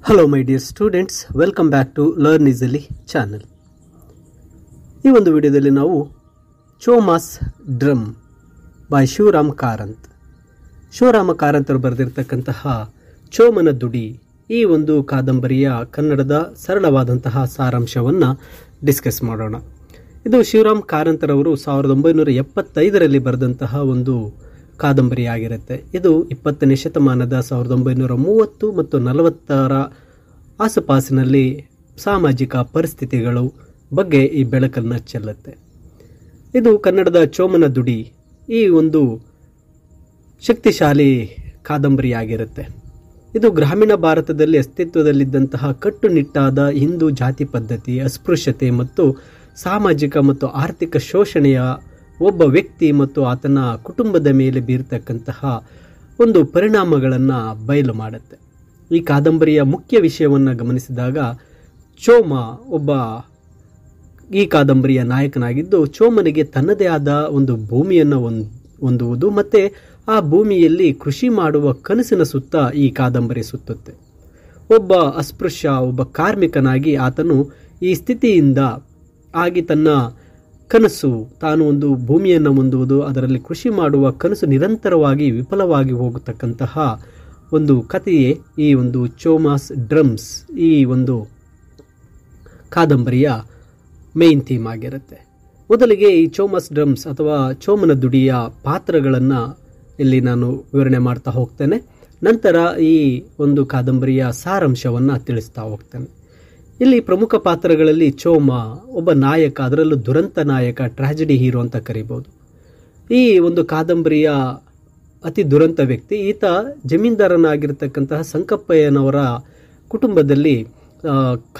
Hello my dear students, welcome back to Learn Easily channel. ಈ ಒಂದು ವಿಡಿಯೋದಲ್ಲಿ ನಾವು ಚೋಮಾಸ್ ಡ್ರಮ್ ಬೈ ಶಿವರಾಮ್ ಕಾರಂತ್ ಅವರು ಬರೆದಿರತಕ್ಕಂತಹ ಚೋಮನ ದುಡಿ ಈ ಒಂದು ಕಾದಂಬರಿಯ ಕನ್ನಡದ ಸರಳವಾದಂತಹ ಸಾರಾಂಶವನ್ನು ಡಿಸ್ಕಸ್ ಮಾಡೋಣ. ಇದು ಶಿವರಾಮ್ ಕಾರಂತರವರು 1975ರಲ್ಲಿ ಬರೆದಂತಹ ಒಂದು ಕಾದಂಬರಿಯಾಗಿರುತ್ತೆ. ಇದು 20ನೇ ಶತಮಾನದ 1930 ಮತ್ತು 40ರ ಆಸುಪಾಸಿನಲ್ಲಿ ಸಾಮಾಜಿಕ ಪರಿಸ್ಥಿತಿಗಳು ಬಗ್ಗೆ ಈ ಬೆಳಕನ್ನು ಚೆಲ್ಲುತ್ತೆ. ಇದು ಕನ್ನಡದ ಚೋಮನ ದುಡಿ ಈ ಒಂದು ಶಕ್ತಿಶಾಲಿ ಕಾದಂಬರಿಯಾಗಿರುತ್ತೆ. ಇದು ಗ್ರಾಮೀಣ ಭಾರತದಲ್ಲಿ ಅಸ್ತಿತ್ವದಲ್ಲಿದ್ದಂತಹ ಕಟ್ಟುನಿಟ್ಟಾದ ಹಿಂದೂ ಜಾತಿ ಪದ್ಧತಿ, ಅಸ್ಪೃಶ್ಯತೆ ಮತ್ತು ಸಾಮಾಜಿಕ ಮತ್ತು ಆರ್ಥಿಕ ಶೋಷಣೆಯ ಒಬ್ಬ ವ್ಯಕ್ತಿ ಮತ್ತು ಆತನ ಕುಟುಂಬದ ಮೇಲೆ ಬೀರತಕ್ಕಂತಹ ಒಂದು ಪರಿಣಾಮಗಳನ್ನು ಬಯಲು ಮಾಡುತ್ತೆ. ಈ ಕಾದಂಬರಿಯ ಮುಖ್ಯ ವಿಷಯವನ್ನು ಗಮನಿಸಿದಾಗ ಚೋಮ ಒಬ್ಬ ಈ ಕಾದಂಬರಿಯ ನಾಯಕನಾಗಿದ್ದು, ಚೋಮನಿಗೆ ತನ್ನದೇ ಆದ ಒಂದು ಭೂಮಿಯನ್ನು ಹೊಂದುವುದು ಮತ್ತು ಆ ಭೂಮಿಯಲ್ಲಿ ಕೃಷಿ ಮಾಡುವ ಕನಸಿನ ಸುತ್ತ ಈ ಕಾದಂಬರಿ ಸುತ್ತುತ್ತೆ. ಒಬ್ಬ ಅಸ್ಪೃಶ್ಯ, ಒಬ್ಬ ಕಾರ್ಮಿಕನಾಗಿ ಆತನು ಈ ಸ್ಥಿತಿಯಿಂದ ಆಗಿ ತನ್ನ ಕನಸು, ತಾನು ಒಂದು ಭೂಮಿಯನ್ನು ಹೊಂದುವುದು, ಅದರಲ್ಲಿ ಕೃಷಿ ಮಾಡುವ ಕನಸು ನಿರಂತರವಾಗಿ ವಿಫಲವಾಗಿ ಹೋಗತಕ್ಕಂತಹ ಒಂದು ಕಥೆಯೇ ಈ ಒಂದು ಚೋಮಾಸ್ ಡ್ರಮ್ಸ್ ಈ ಒಂದು ಕಾದಂಬರಿಯ ಮೇನ್ ಥೀಮ್ ಆಗಿರುತ್ತೆ. ಮೊದಲಿಗೆ ಈ ಚೋಮಾಸ್ ಡ್ರಮ್ಸ್ ಅಥವಾ ಚೋಮನ ದುಡಿಯ ಪಾತ್ರಗಳನ್ನು ಇಲ್ಲಿ ನಾನು ವಿವರಣೆ ಮಾಡ್ತಾ ಹೋಗ್ತೇನೆ. ನಂತರ ಈ ಒಂದು ಕಾದಂಬರಿಯ ಸಾರಾಂಶವನ್ನು ತಿಳಿಸ್ತಾ ಹೋಗ್ತೇನೆ. ಇಲ್ಲಿ ಪ್ರಮುಖ ಪಾತ್ರಗಳಲ್ಲಿ ಚೋಮ ಒಬ್ಬ ನಾಯಕ, ಅದರಲ್ಲೂ ದುರಂತ ನಾಯಕ, ಟ್ರಾಜಿಡಿ ಹೀರೋ ಅಂತ ಕರಿಬೋದು. ಈ ಒಂದು ಕಾದಂಬರಿಯ ಅತಿ ದುರಂತ ವ್ಯಕ್ತಿ. ಈತ ಜಮೀನ್ದಾರನಾಗಿರ್ತಕ್ಕಂತಹ ಸಂಕಪ್ಪಯ್ಯನವರ ಕುಟುಂಬದಲ್ಲಿ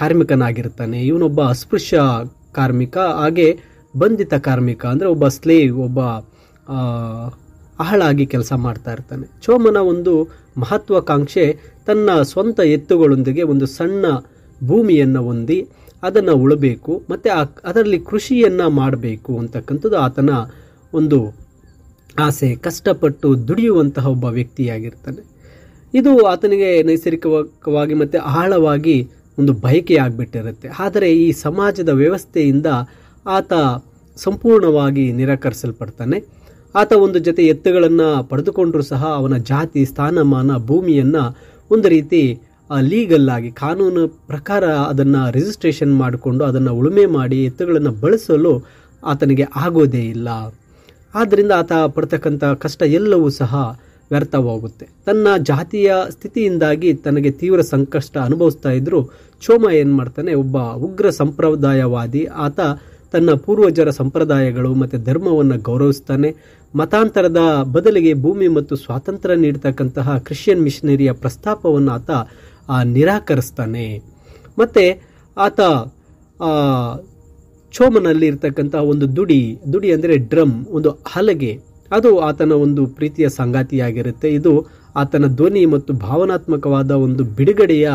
ಕಾರ್ಮಿಕನಾಗಿರ್ತಾನೆ. ಇವನೊಬ್ಬ ಅಸ್ಪೃಶ್ಯ ಕಾರ್ಮಿಕ, ಹಾಗೆ ಬಂಧಿತ ಕಾರ್ಮಿಕ, ಅಂದರೆ ಒಬ್ಬ ಸ್ಲೇವ್, ಒಬ್ಬ ಆಳಾಗಿ ಕೆಲಸ ಮಾಡ್ತಾ ಇರ್ತಾನೆ. ಚೋಮನ ಒಂದು ಮಹತ್ವಾಕಾಂಕ್ಷೆ ತನ್ನ ಸ್ವಂತ ಎತ್ತುಗಳೊಂದಿಗೆ ಒಂದು ಸಣ್ಣ ಭೂಮಿಯನ್ನು ಹೊಂದಿ ಅದನ್ನು ಉಳಬೇಕು ಮತ್ತು ಅದರಲ್ಲಿ ಕೃಷಿಯನ್ನು ಮಾಡಬೇಕು ಅಂತಕ್ಕಂಥದ್ದು ಆತನ ಒಂದು ಆಸೆ. ಕಷ್ಟಪಟ್ಟು ದುಡಿಯುವಂತಹ ಒಬ್ಬ ವ್ಯಕ್ತಿಯಾಗಿರ್ತಾನೆ. ಇದು ಆತನಿಗೆ ನೈಸರ್ಗಿಕವಾಗಿ ಮತ್ತು ಆಳವಾಗಿ ಒಂದು ಬಯಕೆಯಾಗ್ಬಿಟ್ಟಿರುತ್ತೆ. ಆದರೆ ಈ ಸಮಾಜದ ವ್ಯವಸ್ಥೆಯಿಂದ ಆತ ಸಂಪೂರ್ಣವಾಗಿ ನಿರಾಕರಿಸಲ್ಪಡ್ತಾನೆ. ಆತ ಒಂದು ಜೊತೆ ಎತ್ತುಗಳನ್ನು ಪಡೆದುಕೊಂಡರೂ ಸಹ ಅವನ ಜಾತಿ, ಸ್ಥಾನಮಾನ, ಭೂಮಿಯನ್ನು ಒಂದು ರೀತಿ ಲೀಗಲ್ ಆಗಿ ಕಾನೂನು ಪ್ರಕಾರ ಅದನ್ನು ರಿಜಿಸ್ಟ್ರೇಷನ್ ಮಾಡಿಕೊಂಡು ಅದನ್ನು ಉಳುಮೆ ಮಾಡಿ ಎತ್ತುಗಳನ್ನು ಬಳಸಲು ಆತನಿಗೆ ಆಗೋದೇ ಇಲ್ಲ. ಆದ್ದರಿಂದ ಆತ ಪಡ್ತಕ್ಕಂಥ ಕಷ್ಟ ಎಲ್ಲವೂ ಸಹ ವ್ಯರ್ಥವಾಗುತ್ತೆ. ತನ್ನ ಜಾತಿಯ ಸ್ಥಿತಿಯಿಂದಾಗಿ ತನಗೆ ತೀವ್ರ ಸಂಕಷ್ಟ ಅನುಭವಿಸ್ತಾ ಇದ್ದರೂ ಚೋಮ ಏನು ಮಾಡ್ತಾನೆ, ಒಬ್ಬ ಉಗ್ರ ಸಂಪ್ರದಾಯವಾದಿ. ಆತ ತನ್ನ ಪೂರ್ವಜರ ಸಂಪ್ರದಾಯಗಳು ಮತ್ತು ಧರ್ಮವನ್ನು ಗೌರವಿಸ್ತಾನೆ. ಮತಾಂತರದ ಬದಲಿಗೆ ಭೂಮಿ ಮತ್ತು ಸ್ವಾತಂತ್ರ್ಯ ನೀಡತಕ್ಕಂತಹ ಕ್ರಿಶ್ಚಿಯನ್ ಮಿಷನರಿಯ ಪ್ರಸ್ತಾಪವನ್ನು ಆತ ನಿರಾಕರಿಸ್ತಾನೆ. ಮತ್ತು ಆತ ಚೋಮನಲ್ಲಿ ಇರ್ತಕ್ಕಂಥ ಒಂದು ದುಡಿ ಅಂದರೆ ಡ್ರಮ್, ಒಂದು ಹಲಗೆ, ಅದು ಆತನ ಒಂದು ಪ್ರೀತಿಯ ಸಂಗಾತಿಯಾಗಿರುತ್ತೆ. ಇದು ಆತನ ಧ್ವನಿ ಮತ್ತು ಭಾವನಾತ್ಮಕವಾದ ಒಂದು ಬಿಡುಗಡೆಯ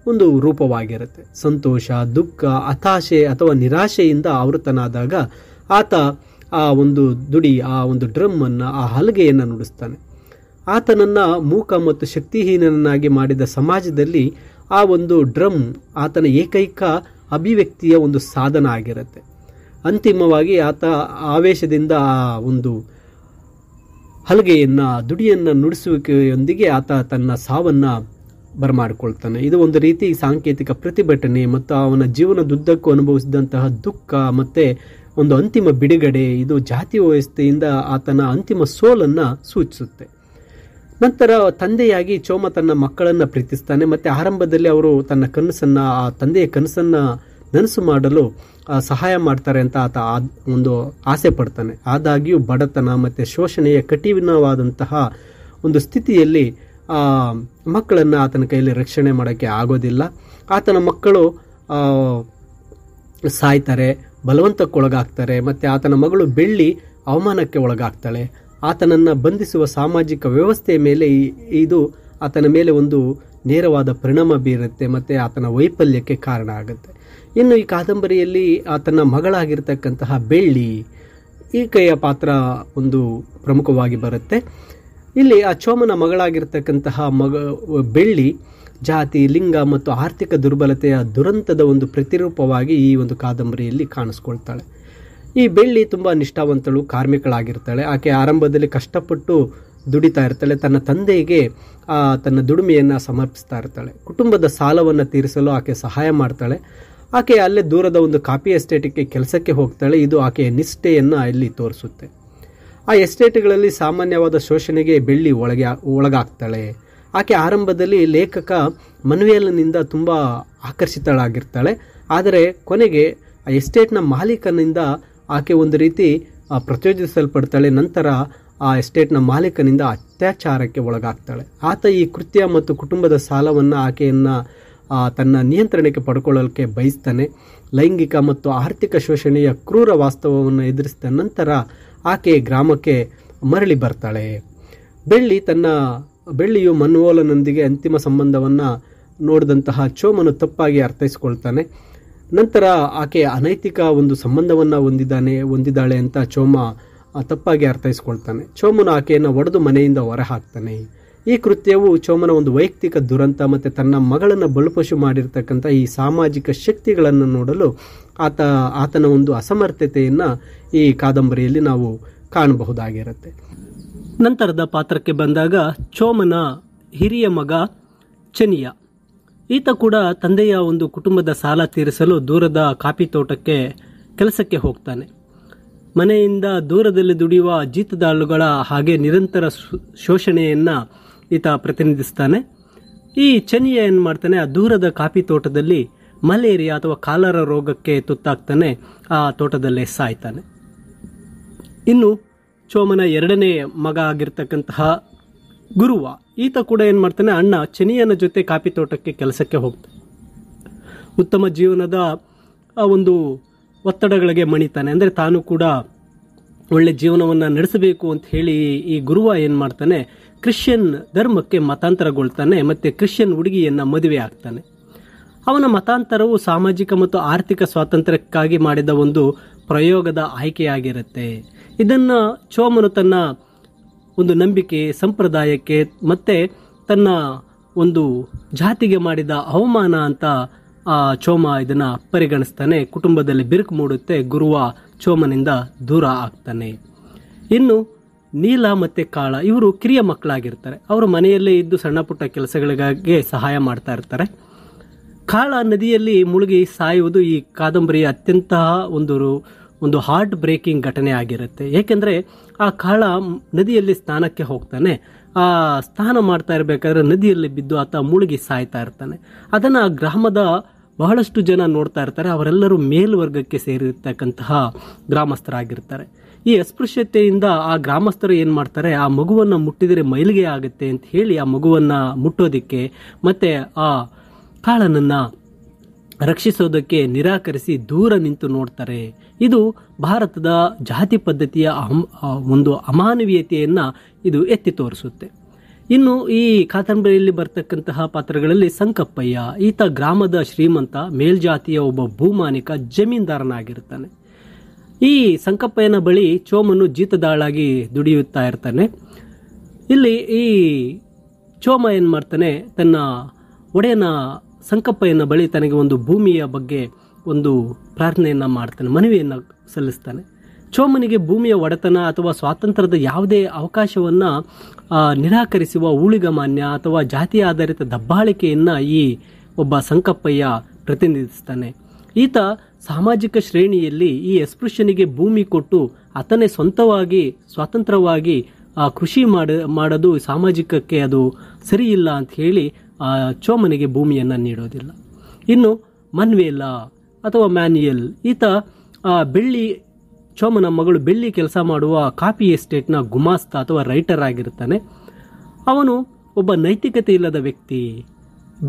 ಒಂದು ರೂಪವಾಗಿರುತ್ತೆ. ಸಂತೋಷ, ದುಃಖ, ಹತಾಶೆ ಅಥವಾ ನಿರಾಶೆಯಿಂದ ಆವೃತನಾದಾಗ ಆತ ಆ ಒಂದು ಆ ಒಂದು ಡ್ರಮ್ಮನ್ನು, ಆ ಹಲಗೆಯನ್ನು ನುಡಿಸ್ತಾನೆ. ಆತನನ್ನು ಮೂಕ ಮತ್ತು ಶಕ್ತಿಹೀನನಾಗಿ ಮಾಡಿದ ಸಮಾಜದಲ್ಲಿ ಆ ಒಂದು ಡ್ರಮ್ ಆತನ ಏಕೈಕ ಅಭಿವ್ಯಕ್ತಿಯ ಒಂದು ಸಾಧನ ಆಗಿರುತ್ತೆ. ಅಂತಿಮವಾಗಿ ಆತ ಆವೇಶದಿಂದ ಆ ಒಂದು ಹಲಗೆಯನ್ನು, ದುಡಿಯನ್ನು ನುಡಿಸುವಿಕೆಯೊಂದಿಗೆ ಆತ ತನ್ನ ಸಾವನ್ನು ಬರಮಾಡಿಕೊಳ್ತಾನೆ. ಇದು ಒಂದು ರೀತಿ ಸಾಂಕೇತಿಕ ಪ್ರತಿಭಟನೆ ಮತ್ತು ಅವನ ಜೀವನದುದ್ದಕ್ಕೂ ಅನುಭವಿಸಿದಂತಹ ದುಃಖ ಮತ್ತು ಒಂದು ಅಂತಿಮ ಬಿಡುಗಡೆ. ಇದು ಜಾತಿ ವ್ಯವಸ್ಥೆಯಿಂದ ಆತನ ಅಂತಿಮ ಸೋಲನ್ನು ಸೂಚಿಸುತ್ತೆ. ನಂತರ ತಂದೆಯಾಗಿ ಚೋಮ ತನ್ನ ಮಕ್ಕಳನ್ನು ಪ್ರೀತಿಸ್ತಾನೆ ಮತ್ತು ಆರಂಭದಲ್ಲಿ ಅವರು ತನ್ನ ಕನಸನ್ನು, ಆ ತಂದೆಯ ಕನಸನ್ನು ನನಸು ಮಾಡಲು ಸಹಾಯ ಮಾಡ್ತಾರೆ ಅಂತ ಆತ ಒಂದು ಆಸೆ ಪಡ್ತಾನೆ. ಆದಾಗ್ಯೂ ಬಡತನ ಮತ್ತು ಶೋಷಣೆಯ ಕಠಿಣವಾದಂತಹ ಒಂದು ಸ್ಥಿತಿಯಲ್ಲಿ ಮಕ್ಕಳನ್ನು ಆತನ ಕೈಯಲ್ಲಿ ರಕ್ಷಣೆ ಮಾಡೋಕ್ಕೆ ಆಗೋದಿಲ್ಲ. ಆತನ ಮಕ್ಕಳು ಸಾಯ್ತಾರೆ, ಬಲವಂತಕ್ಕೊಳಗಾಗ್ತಾರೆ ಮತ್ತು ಆತನ ಮಗಳು ಬೆಳ್ಳಿ ಅವಮಾನಕ್ಕೆ ಒಳಗಾಗ್ತಾಳೆ. ಆತನನ್ನು ಬಂಧಿಸುವ ಸಾಮಾಜಿಕ ವ್ಯವಸ್ಥೆಯ ಮೇಲೆ ಇದು ಆತನ ಮೇಲೆ ಒಂದು ನೇರವಾದ ಪರಿಣಾಮ ಬೀರುತ್ತೆ ಮತ್ತು ಆತನ ವೈಫಲ್ಯಕ್ಕೆ ಕಾರಣ ಆಗುತ್ತೆ. ಇನ್ನು ಈ ಕಾದಂಬರಿಯಲ್ಲಿ ಆತನ ಮಗಳಾಗಿರ್ತಕ್ಕಂತಹ ಬೆಳ್ಳಿ, ಈಕೆಯ ಪಾತ್ರ ಒಂದು ಪ್ರಮುಖವಾಗಿ ಬರುತ್ತೆ. ಇಲ್ಲಿ ಆ ಚೋಮನ ಮಗಳಾಗಿರ್ತಕ್ಕಂತಹ ಬೆಳ್ಳಿ ಜಾತಿ, ಲಿಂಗ ಮತ್ತು ಆರ್ಥಿಕ ದುರ್ಬಲತೆಯ ದುರಂತದ ಒಂದು ಪ್ರತಿರೂಪವಾಗಿ ಈ ಒಂದು ಕಾದಂಬರಿಯಲ್ಲಿ ಕಾಣಿಸ್ಕೊಳ್ತಾಳೆ. ಈ ಬೆಳ್ಳಿ ತುಂಬ ನಿಷ್ಠಾವಂತಳು, ಕಾರ್ಮಿಕಳಾಗಿರ್ತಾಳೆ. ಆಕೆ ಆರಂಭದಲ್ಲಿ ಕಷ್ಟಪಟ್ಟು ದುಡಿತಾ ಇರ್ತಾಳೆ. ತನ್ನ ತಂದೆಗೆ ತನ್ನ ದುಡಿಮೆಯನ್ನು ಸಮರ್ಪಿಸ್ತಾ ಇರ್ತಾಳೆ. ಕುಟುಂಬದ ಸಾಲವನ್ನು ತೀರಿಸಲು ಆಕೆ ಸಹಾಯ ಮಾಡ್ತಾಳೆ. ಆಕೆ ಅಲ್ಲೇ ದೂರದ ಒಂದು ಕಾಫಿ ಎಸ್ಟೇಟಿಗೆ ಕೆಲಸಕ್ಕೆ ಹೋಗ್ತಾಳೆ. ಇದು ಆಕೆಯ ನಿಷ್ಠೆಯನ್ನು ಇಲ್ಲಿ ತೋರಿಸುತ್ತೆ. ಆ ಎಸ್ಟೇಟ್ಗಳಲ್ಲಿ ಸಾಮಾನ್ಯವಾದ ಶೋಷಣೆಗೆ ಬೆಳ್ಳಿ ಒಳಗಾಗ್ತಾಳೆ. ಆಕೆ ಆರಂಭದಲ್ಲಿ ಲೇಖಕ ಮನ್ವೇಲನಿಂದ ತುಂಬ ಆಕರ್ಷಿತಳಾಗಿರ್ತಾಳೆ. ಆದರೆ ಕೊನೆಗೆ ಆ ಎಸ್ಟೇಟ್ನ ಮಾಲೀಕನಿಂದ ಆಕೆ ಒಂದು ರೀತಿ ಪ್ರಚೋದಿಸಲ್ಪಡ್ತಾಳೆ. ನಂತರ ಆ ಎಸ್ಟೇಟ್ನ ಮಾಲೀಕನಿಂದ ಅತ್ಯಾಚಾರಕ್ಕೆ ಒಳಗಾಗ್ತಾಳೆ. ಆತ ಈ ಕೃತ್ಯ ಮತ್ತು ಕುಟುಂಬದ ಸಾಲವನ್ನು ಆಕೆಯನ್ನು ತನ್ನ ನಿಯಂತ್ರಣಕ್ಕೆ ಪಡ್ಕೊಳ್ಳೋಕ್ಕೆ ಬಯಸ್ತಾನೆ. ಲೈಂಗಿಕ ಮತ್ತು ಆರ್ಥಿಕ ಶೋಷಣೆಯ ಕ್ರೂರ ವಾಸ್ತವವನ್ನು ಎದುರಿಸಿದ ನಂತರ ಆಕೆ ಗ್ರಾಮಕ್ಕೆ ಮರಳಿ ಬರ್ತಾಳೆ. ಬೆಳ್ಳಿಯು ಮನ್ವೇಲನೊಂದಿಗೆ ಅಂತಿಮ ಸಂಬಂಧವನ್ನು ನೋಡಿದಂತಹ ಚೋಮನು ತಪ್ಪಾಗಿ ಅರ್ಥೈಸ್ಕೊಳ್ತಾನೆ. ನಂತರ ಆಕೆ ಅನೈತಿಕ ಒಂದು ಸಂಬಂಧವನ್ನು ಹೊಂದಿದ್ದಾಳೆ ಅಂತ ಚೋಮ ತಪ್ಪಾಗಿ ಅರ್ಥೈಸ್ಕೊಳ್ತಾನೆ. ಚೋಮನು ಆಕೆಯನ್ನು ಒಡೆದು ಮನೆಯಿಂದ ಹೊರ ಹಾಕ್ತಾನೆ. ಈ ಕೃತ್ಯವು ಚೋಮನ ಒಂದು ವೈಯಕ್ತಿಕ ದುರಂತ ಮತ್ತು ತನ್ನ ಮಗಳನ್ನು ಬಲುಪಶು ಮಾಡಿರ್ತಕ್ಕಂಥ ಈ ಸಾಮಾಜಿಕ ಶಕ್ತಿಗಳನ್ನು ನೋಡಲು ಆತನ ಒಂದು ಅಸಮರ್ಥತೆಯನ್ನು ಈ ಕಾದಂಬರಿಯಲ್ಲಿ ನಾವು ಕಾಣಬಹುದಾಗಿರುತ್ತೆ. ನಂತರದ ಪಾತ್ರಕ್ಕೆ ಬಂದಾಗ ಚೋಮನ ಹಿರಿಯ ಮಗ ಚೆನಿಯ. ಈತ ಕೂಡ ತಂದೆಯ ಒಂದು ಕುಟುಂಬದ ಸಾಲ ತೀರಿಸಲು ದೂರದ ಕಾಫಿ ತೋಟಕ್ಕೆ ಕೆಲಸಕ್ಕೆ ಹೋಗ್ತಾನೆ. ಮನೆಯಿಂದ ದೂರದಲ್ಲಿ ದುಡಿಯುವ ಜೀತದಾಳುಗಳ ಹಾಗೆ ನಿರಂತರ ಶೋಷಣೆಯನ್ನು ಈತ ಪ್ರತಿನಿಧಿಸ್ತಾನೆ. ಈ ಚೆನಿಯ ಏನು ಮಾಡ್ತಾನೆ, ಆ ದೂರದ ಕಾಫಿ ತೋಟದಲ್ಲಿ ಮಲೇರಿಯಾ ಅಥವಾ ಕಾಲರ ರೋಗಕ್ಕೆ ತುತ್ತಾಗ್ತಾನೆ. ಆ ತೋಟದಲ್ಲೇ ಸಾಯ್ತಾನೆ. ಇನ್ನು ಚೋಮನ ಎರಡನೇ ಮಗ ಆಗಿರ್ತಕ್ಕಂತಹ ಗುರುವ, ಈತ ಕೂಡ ಏನು ಮಾಡ್ತಾನೆ, ಅಣ್ಣ ಚೆನಿಯನ ಜೊತೆ ಕಾಫಿ ತೋಟಕ್ಕೆ ಕೆಲಸಕ್ಕೆ ಹೋಗ್ತಾನೆ. ಉತ್ತಮ ಜೀವನದ ಒಂದು ಒತ್ತಡಗಳಿಗೆ ಮಣಿತಾನೆ. ಅಂದರೆ ತಾನು ಕೂಡ ಒಳ್ಳೆ ಜೀವನವನ್ನು ನಡೆಸಬೇಕು ಅಂತ ಹೇಳಿ ಈ ಗುರುವ ಏನು ಮಾಡ್ತಾನೆ, ಕ್ರಿಶ್ಚಿಯನ್ ಧರ್ಮಕ್ಕೆ ಮತಾಂತರಗೊಳ್ತಾನೆ ಮತ್ತು ಕ್ರಿಶ್ಚಿಯನ್ ಹುಡುಗಿಯನ್ನು ಮದುವೆ ಆಗ್ತಾನೆ. ಅವನ ಮತಾಂತರವು ಸಾಮಾಜಿಕ ಮತ್ತು ಆರ್ಥಿಕ ಸ್ವಾತಂತ್ರ್ಯಕ್ಕಾಗಿ ಮಾಡಿದ ಒಂದು ಪ್ರಯೋಗದ ಆಯ್ಕೆಯಾಗಿರುತ್ತೆ. ಇದನ್ನು ಚೋಮನು ತನ್ನ ಒಂದು ನಂಬಿಕೆ, ಸಂಪ್ರದಾಯಕ್ಕೆ ಮತ್ತು ತನ್ನ ಒಂದು ಜಾತಿಗೆ ಮಾಡಿದ ಅವಮಾನ ಅಂತ ಚೋಮ ಇದನ್ನು ಪರಿಗಣಿಸ್ತಾನೆ. ಕುಟುಂಬದಲ್ಲಿ ಬಿರುಕು ಮೂಡುತ್ತೆ. ಗುರುವ ಚೋಮನಿಂದ ದೂರ ಆಗ್ತಾನೆ. ಇನ್ನು ನೀಲ ಮತ್ತು ಕಾಳ ಇವರು ಕಿರಿಯ ಮಕ್ಕಳಾಗಿರ್ತಾರೆ. ಅವರು ಮನೆಯಲ್ಲೇ ಇದ್ದು ಸಣ್ಣ ಪುಟ್ಟ ಕೆಲಸಗಳಿಗಾಗಿ ಸಹಾಯ ಮಾಡ್ತಾ ಇರ್ತಾರೆ. ಕಾಳ ನದಿಯಲ್ಲಿ ಮುಳುಗಿ ಸಾಯುವುದು ಈ ಕಾದಂಬರಿಯ ಅತ್ಯಂತ ಒಂದು ಹಾರ್ಟ್ ಬ್ರೇಕಿಂಗ್ ಘಟನೆ ಆಗಿರುತ್ತೆ. ಏಕೆಂದರೆ ಆ ಕಾಳ ನದಿಯಲ್ಲಿ ಸ್ನಾನಕ್ಕೆ ಹೋಗ್ತಾನೆ. ಆ ಸ್ನಾನ ಮಾಡ್ತಾ ಇರಬೇಕಾದ್ರೆ ನದಿಯಲ್ಲಿ ಬಿದ್ದು ಆತ ಮುಳುಗಿ ಸಾಯ್ತಾ ಇರ್ತಾನೆ. ಅದನ್ನು ಗ್ರಾಮದ ಬಹಳಷ್ಟು ಜನ ನೋಡ್ತಾ ಇರ್ತಾರೆ. ಅವರೆಲ್ಲರೂ ಮೇಲ್ವರ್ಗಕ್ಕೆ ಸೇರಿರ್ತಕ್ಕಂತಹ ಗ್ರಾಮಸ್ಥರಾಗಿರ್ತಾರೆ. ಈ ಅಸ್ಪೃಶ್ಯತೆಯಿಂದ ಆ ಗ್ರಾಮಸ್ಥರು ಏನು ಮಾಡ್ತಾರೆ, ಆ ಮಗುವನ್ನು ಮುಟ್ಟಿದರೆ ಮೈಲಿಗೆ ಆಗುತ್ತೆ ಅಂತ ಹೇಳಿ ಆ ಮಗುವನ್ನು ಮುಟ್ಟೋದಕ್ಕೆ ಮತ್ತು ಆ ಕಾಳನನ್ನು ರಕ್ಷಿಸೋದಕ್ಕೆ ನಿರಾಕರಿಸಿ ದೂರ ನಿಂತು ನೋಡ್ತಾರೆ. ಇದು ಭಾರತದ ಜಾತಿ ಪದ್ಧತಿಯ ಒಂದು ಅಮಾನವೀಯತೆಯನ್ನು ಇದು ಎತ್ತಿ ತೋರಿಸುತ್ತೆ. ಇನ್ನು ಈ ಕಾದಂಬರಿಯಲ್ಲಿ ಬರ್ತಕ್ಕಂತಹ ಪಾತ್ರಗಳಲ್ಲಿ ಸಂಕಪ್ಪಯ್ಯ, ಈತ ಗ್ರಾಮದ ಶ್ರೀಮಂತ ಮೇಲ್ಜಾತಿಯ ಒಬ್ಬ ಭೂಮಾನಿಕ ಜಮೀನ್ದಾರನಾಗಿರ್ತಾನೆ. ಈ ಸಂಕಪ್ಪಯ್ಯನ ಬಳಿ ಚೋಮನು ಜೀತದಾಳಾಗಿ ದುಡಿಯುತ್ತಾ ಇರ್ತಾನೆ. ಇಲ್ಲಿ ಈ ಚೋಮ ಏನು ಮಾಡ್ತಾನೆ, ತನ್ನ ಒಡೆಯನ ಸಂಕಪ್ಪಯ್ಯನ ಬಳಿ ತನಗೆ ಒಂದು ಭೂಮಿಯ ಬಗ್ಗೆ ಒಂದು ಪ್ರಾರ್ಥನೆಯನ್ನು ಮಾಡ್ತಾನೆ, ಮನವಿಯನ್ನು ಸಲ್ಲಿಸ್ತಾನೆ. ಚೋಮನಿಗೆ ಭೂಮಿಯ ಒಡೆತನ ಅಥವಾ ಸ್ವಾತಂತ್ರ್ಯದ ಯಾವುದೇ ಅವಕಾಶವನ್ನು ನಿರಾಕರಿಸುವ ಊಳಿಗಮಾನ್ಯ ಅಥವಾ ಜಾತಿ ಆಧಾರಿತ ದಬ್ಬಾಳಿಕೆಯನ್ನು ಈ ಒಬ್ಬ ಸಂಕಪ್ಪಯ್ಯ ಪ್ರತಿನಿಧಿಸ್ತಾನೆ. ಈತ ಸಾಮಾಜಿಕ ಶ್ರೇಣಿಯಲ್ಲಿ ಈ ಅಸ್ಪೃಶ್ಯನಿಗೆ ಭೂಮಿ ಕೊಟ್ಟು ಆತನೇ ಸ್ವಂತವಾಗಿ ಸ್ವತಂತ್ರವಾಗಿ ಕೃಷಿ ಮಾಡೋದು ಸಾಮಾಜಿಕಕ್ಕೆ ಅದು ಸರಿಯಿಲ್ಲ ಅಂತ ಹೇಳಿ ಚೋಮನಿಗೆ ಭೂಮಿಯನ್ನು ನೀಡೋದಿಲ್ಲ. ಇನ್ನು ಮನ್ವೇಲ ಅಥವಾ ಮ್ಯಾನ್ಯುಯಲ್, ಈತ ಚೋಮನ ಮಗಳು ಬೆಳ್ಳಿ ಕೆಲಸ ಮಾಡುವ ಕಾಫಿ ಎಸ್ಟೇಟ್ನ ಗುಮಾಸ್ತ ಅಥವಾ ರೈಟರ್ ಆಗಿರ್ತಾನೆ. ಅವನು ಒಬ್ಬ ನೈತಿಕತೆ ಇಲ್ಲದ ವ್ಯಕ್ತಿ.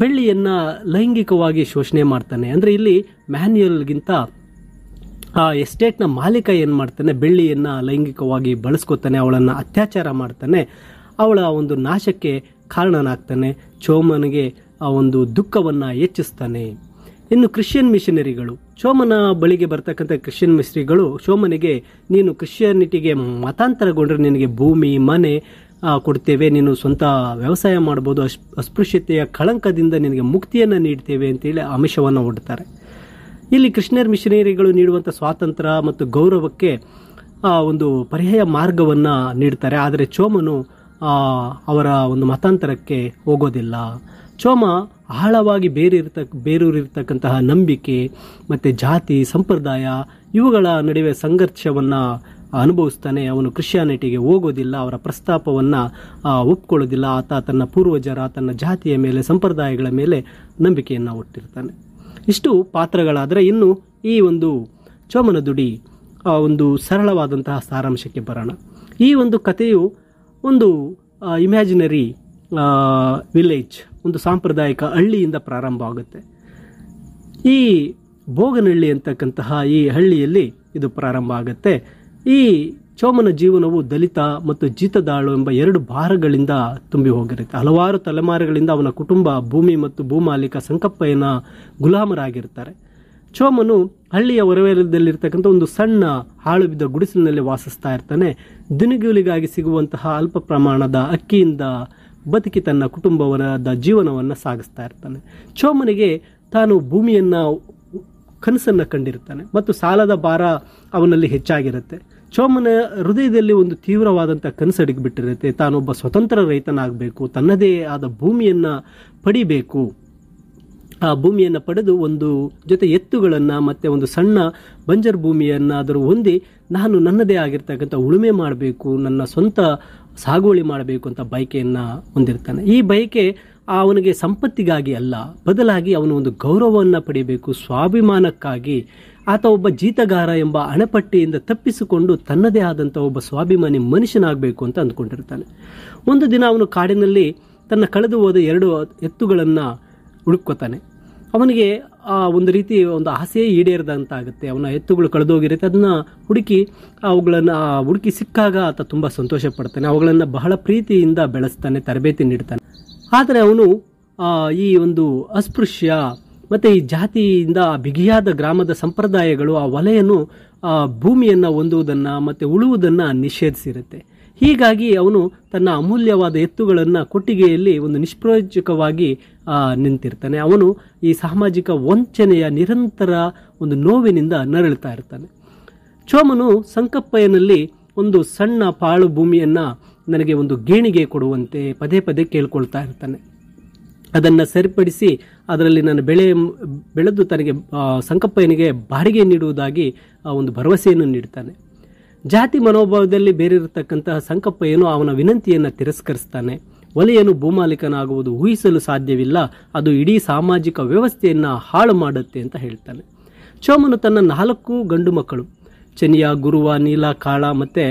ಬೆಳ್ಳಿಯನ್ನು ಲೈಂಗಿಕವಾಗಿ ಶೋಷಣೆ ಮಾಡ್ತಾನೆ. ಅಂದರೆ ಇಲ್ಲಿ ಮ್ಯಾನ್ಯುಯಲ್ಗಿಂತ ಆ ಎಸ್ಟೇಟ್ನ ಮಾಲೀಕ ಏನು ಮಾಡ್ತಾನೆ, ಬೆಳ್ಳಿಯನ್ನು ಲೈಂಗಿಕವಾಗಿ ಬಳಸ್ಕೊತಾನೆ, ಅವಳನ್ನು ಅತ್ಯಾಚಾರ ಮಾಡ್ತಾನೆ, ಅವಳ ಒಂದು ನಾಶಕ್ಕೆ ಕಾರಣನಾಗ್ತಾನೆ. ಚೋಮನಿಗೆ ಆ ಒಂದು ದುಃಖವನ್ನು ಹೆಚ್ಚಿಸ್ತಾನೆ. ಇನ್ನು ಕ್ರಿಶ್ಚಿಯನ್ ಮಿಷನರಿಗಳು, ಚೋಮನ ಬಳಿಗೆ ಬರ್ತಕ್ಕಂಥ ಕ್ರಿಶ್ಚಿಯನ್ ಮಿಷನರಿಗಳು ಚೋಮನಿಗೆ ನೀನು ಕ್ರಿಶ್ಚಿಯಾನಿಟಿಗೆ ಮತಾಂತರಗೊಂಡ್ರೆ ನಿನಗೆ ಭೂಮಿ, ಮನೆ ಕೊಡ್ತೇವೆ, ನೀನು ಸ್ವಂತ ವ್ಯವಸಾಯ ಮಾಡ್ಬೋದು, ಅಸ್ಪೃಶ್ಯತೆಯ ಕಳಂಕದಿಂದ ನಿನಗೆ ಮುಕ್ತಿಯನ್ನು ನೀಡ್ತೇವೆ ಅಂತೇಳಿ ಆಮಿಷವನ್ನು ಒಡ್ತಾರೆ. ಇಲ್ಲಿ ಕ್ರಿಶ್ಚಿಯನ್ ಮಿಷನರಿಗಳು ನೀಡುವಂಥ ಸ್ವಾತಂತ್ರ್ಯ ಮತ್ತು ಗೌರವಕ್ಕೆ ಒಂದು ಪರ್ಯಾಯ ಮಾರ್ಗವನ್ನು ನೀಡ್ತಾರೆ. ಆದರೆ ಚೋಮನು ಅವರ ಒಂದು ಮತಾಂತರಕ್ಕೆ ಹೋಗೋದಿಲ್ಲ. ಚೋಮ ಆಳವಾಗಿ ಬೇರೂರಿರ್ತಕ್ಕಂತಹ ನಂಬಿಕೆ ಮತ್ತು ಜಾತಿ ಸಂಪ್ರದಾಯ ಇವುಗಳ ನಡುವೆ ಸಂಘರ್ಷವನ್ನು ಅನುಭವಿಸ್ತಾನೆ. ಅವನು ಕ್ರಿಶ್ಚಿಯಾನಿಟಿಗೆ ಹೋಗೋದಿಲ್ಲ, ಅವರ ಪ್ರಸ್ತಾಪವನ್ನು ಒಪ್ಕೊಳ್ಳೋದಿಲ್ಲ. ಆತ ತನ್ನ ಪೂರ್ವಜರ, ತನ್ನ ಜಾತಿಯ ಮೇಲೆ, ಸಂಪ್ರದಾಯಗಳ ಮೇಲೆ ನಂಬಿಕೆಯನ್ನು ಒಟ್ಟಿರ್ತಾನೆ. ಇಷ್ಟು ಪಾತ್ರಗಳಾದರೆ ಇನ್ನು ಈ ಒಂದು ಚೋಮನ ದುಡಿ ಒಂದು ಸರಳವಾದಂತಹ ಸಾರಾಂಶಕ್ಕೆ ಬರೋಣ. ಈ ಒಂದು ಕಥೆಯು ಒಂದು ಇಮ್ಯಾಜಿನರಿ ವಿಲೇಜ್, ಒಂದು ಸಾಂಪ್ರದಾಯಿಕ ಹಳ್ಳಿಯಿಂದ ಪ್ರಾರಂಭ ಆಗುತ್ತೆ. ಈ ಬೋಗನಹಳ್ಳಿ ಅಂತಕ್ಕಂತಹ ಈ ಹಳ್ಳಿಯಲ್ಲಿ ಇದು ಪ್ರಾರಂಭ ಆಗುತ್ತೆ. ಈ ಚೋಮನ ಜೀವನವು ದಲಿತ ಮತ್ತು ಜೀತದಾಳು ಎಂಬ 2 ಭಾರಗಳಿಂದ ತುಂಬಿ ಹೋಗಿರುತ್ತೆ. ಹಲವಾರು ತಲೆಮಾರುಗಳಿಂದ ಅವನ ಕುಟುಂಬ ಭೂಮಿ ಮತ್ತು ಭೂಮಾಲೀಕ ಸಂಕಪ್ಪಯ್ಯನ ಗುಲಾಮರಾಗಿರ್ತಾರೆ. ಚೋಮನು ಹಳ್ಳಿಯ ಹೊರವಲಯದಲ್ಲಿರ್ತಕ್ಕಂಥ ಒಂದು ಸಣ್ಣ ಹಾಳು ಬಿದ್ದ ಗುಡಿಸಲಿನಲ್ಲಿ ವಾಸಿಸ್ತಾ ಇರ್ತಾನೆ. ದಿನಗೂಲಿಗಾಗಿ ಸಿಗುವಂತಹ ಅಲ್ಪ ಪ್ರಮಾಣದ ಅಕ್ಕಿಯಿಂದ ಬದುಕಿ ತನ್ನ ಕುಟುಂಬದ ಜೀವನವನ್ನು ಸಾಗಿಸ್ತಾ ಇರ್ತಾನೆ. ಚೋಮನಿಗೆ ತಾನು ಭೂಮಿಯನ್ನು ಕನಸನ್ನು ಕಂಡಿರ್ತಾನೆ ಮತ್ತು ಸಾಲದ ಭಾರ ಅವನಲ್ಲಿ ಹೆಚ್ಚಾಗಿರುತ್ತೆ. ಚೋಮನ ಹೃದಯದಲ್ಲಿ ಒಂದು ತೀವ್ರವಾದಂಥ ಕನಸಡಿಗಿಬಿಟ್ಟಿರುತ್ತೆ. ತಾನೊಬ್ಬ ಸ್ವತಂತ್ರ ರೈತನಾಗಬೇಕು, ತನ್ನದೇ ಆದ ಭೂಮಿಯನ್ನು ಪಡಿಬೇಕು. ಆ ಭೂಮಿಯನ್ನು ಪಡೆದು ಒಂದು ಜೊತೆ ಎತ್ತುಗಳನ್ನು ಮತ್ತು ಒಂದು ಸಣ್ಣ ಬಂಜರ್ ಭೂಮಿಯನ್ನಾದರೂ ಹೊಂದಿ ನಾನು ನನ್ನದೇ ಆಗಿರ್ತಕ್ಕಂಥ ಉಳುಮೆ ಮಾಡಬೇಕು, ನನ್ನ ಸ್ವಂತ ಸಾಗುವಳಿ ಮಾಡಬೇಕು ಅಂತ ಬಯಕೆಯನ್ನು ಹೊಂದಿರ್ತಾನೆ. ಈ ಬಯಕೆ ಅವನಿಗೆ ಸಂಪತ್ತಿಗಾಗಿ ಅಲ್ಲ, ಬದಲಾಗಿ ಅವನು ಒಂದು ಗೌರವವನ್ನು ಪಡೆಯಬೇಕು, ಸ್ವಾಭಿಮಾನಕ್ಕಾಗಿ. ಆತ ಒಬ್ಬ ಜೀತಗಾರ ಎಂಬ ಅಣೆಪಟ್ಟಿಯಿಂದ ತಪ್ಪಿಸಿಕೊಂಡು ತನ್ನದೇ ಆದಂಥ ಒಬ್ಬ ಸ್ವಾಭಿಮಾನಿ ಮನುಷ್ಯನಾಗಬೇಕು ಅಂತ ಅಂದ್ಕೊಂಡಿರ್ತಾನೆ. ಒಂದು ದಿನ ಅವನು ಕಾಡಿನಲ್ಲಿ ತನ್ನ ಕಳೆದು ಹೋದ 2 ಎತ್ತುಗಳನ್ನು ಹುಡುಕೋತಾನೆ. ಅವನಿಗೆ ಒಂದು ರೀತಿ ಒಂದು ಆಸೆ ಈಡೇರದಂತಾಗುತ್ತೆ. ಅವನ ಎತ್ತುಗಳು ಕಳೆದೋಗಿರುತ್ತೆ. ಅದನ್ನ ಅವುಗಳನ್ನು ಹುಡುಕಿ ಸಿಕ್ಕಾಗ ಆತ ತುಂಬ ಸಂತೋಷ ಪಡ್ತಾನೆ. ಅವುಗಳನ್ನು ಬಹಳ ಪ್ರೀತಿಯಿಂದ ಬೆಳೆಸ್ತಾನೆ, ತರಬೇತಿ ನೀಡ್ತಾನೆ. ಆದರೆ ಅವನು ಈ ಒಂದು ಅಸ್ಪೃಶ್ಯ ಮತ್ತು ಈ ಜಾತಿಯಿಂದ ಬಿಗಿಯಾದ ಗ್ರಾಮದ ಸಂಪ್ರದಾಯಗಳು ಆ ವಲಯನು ಭೂಮಿಯನ್ನು ಹೊಂದುವುದನ್ನು ಮತ್ತು ಉಳುವುದನ್ನು ನಿಷೇಧಿಸಿರುತ್ತೆ. ಹೀಗಾಗಿ ಅವನು ತನ್ನ ಅಮೂಲ್ಯವಾದ ಎತ್ತುಗಳನ್ನು ಕೊಟ್ಟಿಗೆಯಲ್ಲಿ ಒಂದು ನಿಷ್ಪ್ರಯೋಜಕವಾಗಿ ನಿಂತಿರ್ತಾನೆ. ಅವನು ಈ ಸಾಮಾಜಿಕ ವಂಚನೆಯ ನಿರಂತರ ಒಂದು ನೋವಿನಿಂದ ನರಳುತ್ತಾ ಇರ್ತಾನೆ. ಚೋಮನು ಸಂಕಪ್ಪಯ್ಯನಲ್ಲಿ ಒಂದು ಸಣ್ಣ ಪಾಳು ಭೂಮಿಯನ್ನು ನನಗೆ ಒಂದು ಗೇಣಿಗೆ ಕೊಡುವಂತೆ ಪದೇ ಪದೇ ಕೇಳ್ಕೊಳ್ತಾ ಇರ್ತಾನೆ. ಅದನ್ನು ಸರಿಪಡಿಸಿ ಅದರಲ್ಲಿ ನಾನು ಬೆಳೆದು ತನಗೆ ಸಂಕಪ್ಪಯ್ಯನಿಗೆ ಬಾಡಿಗೆ ನೀಡುವುದಾಗಿ ಒಂದು ಭರವಸೆಯನ್ನು ನೀಡ್ತಾನೆ. ಜಾತಿ ಮನೋಭಾವದಲ್ಲಿ ಬೇರಿರತಕ್ಕಂತಹ ಸಂಕಪ್ಪಯ್ಯನು ಅವನ ವಿನಂತಿಯನ್ನು ತಿರಸ್ಕರಿಸ್ತಾನೆ. ಒಲೆಯನ್ನು ಭೂಮಾಲೀಕನಾಗುವುದು ಊಹಿಸಲು ಸಾಧ್ಯವಿಲ್ಲ, ಅದು ಇಡೀ ಸಾಮಾಜಿಕ ವ್ಯವಸ್ಥೆಯನ್ನು ಹಾಳು ಮಾಡುತ್ತೆ ಅಂತ ಹೇಳ್ತಾನೆ. ಚೋಮನು ತನ್ನ 4 ಗಂಡು ಮಕ್ಕಳು ಚೆನ್ನಿಯ, ಗುರುವ, ನೀಲ, ಕಾಳ ಮತ್ತು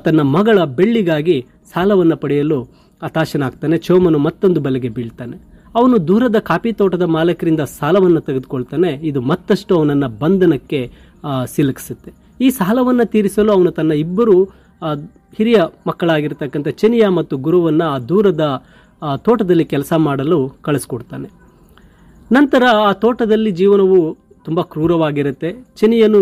ತನ್ನ ಮಗಳ ಬೆಳ್ಳಿಗಾಗಿ ಸಾಲವನ್ನು ಪಡೆಯಲು ಹತಾಶನಾಗ್ತಾನೆ. ಚೋಮನು ಮತ್ತೊಂದು ಬಲೆಗೆ ಬೀಳ್ತಾನೆ. ಅವನು ದೂರದ ಕಾಫಿ ತೋಟದ ಮಾಲೀಕರಿಂದ ಸಾಲವನ್ನು ತೆಗೆದುಕೊಳ್ತಾನೆ. ಇದು ಮತ್ತಷ್ಟು ಅವನನ್ನು ಬಂಧನಕ್ಕೆ ಸಿಲುಕಿಸುತ್ತೆ. ಈ ಸಾಲವನ್ನು ತೀರಿಸಲು ಅವನು ತನ್ನ 2 ಹಿರಿಯ ಮಕ್ಕಳಾಗಿರ್ತಕ್ಕಂಥ ಚೆನಿಯ ಮತ್ತು ಗುರುವನ್ನು ಆ ದೂರದ ತೋಟದಲ್ಲಿ ಕೆಲಸ ಮಾಡಲು ಕಳಿಸ್ಕೊಡ್ತಾನೆ. ನಂತರ ಆ ತೋಟದಲ್ಲಿ ಜೀವನವು ತುಂಬ ಕ್ರೂರವಾಗಿರುತ್ತೆ. ಚೆನಿಯನ್ನು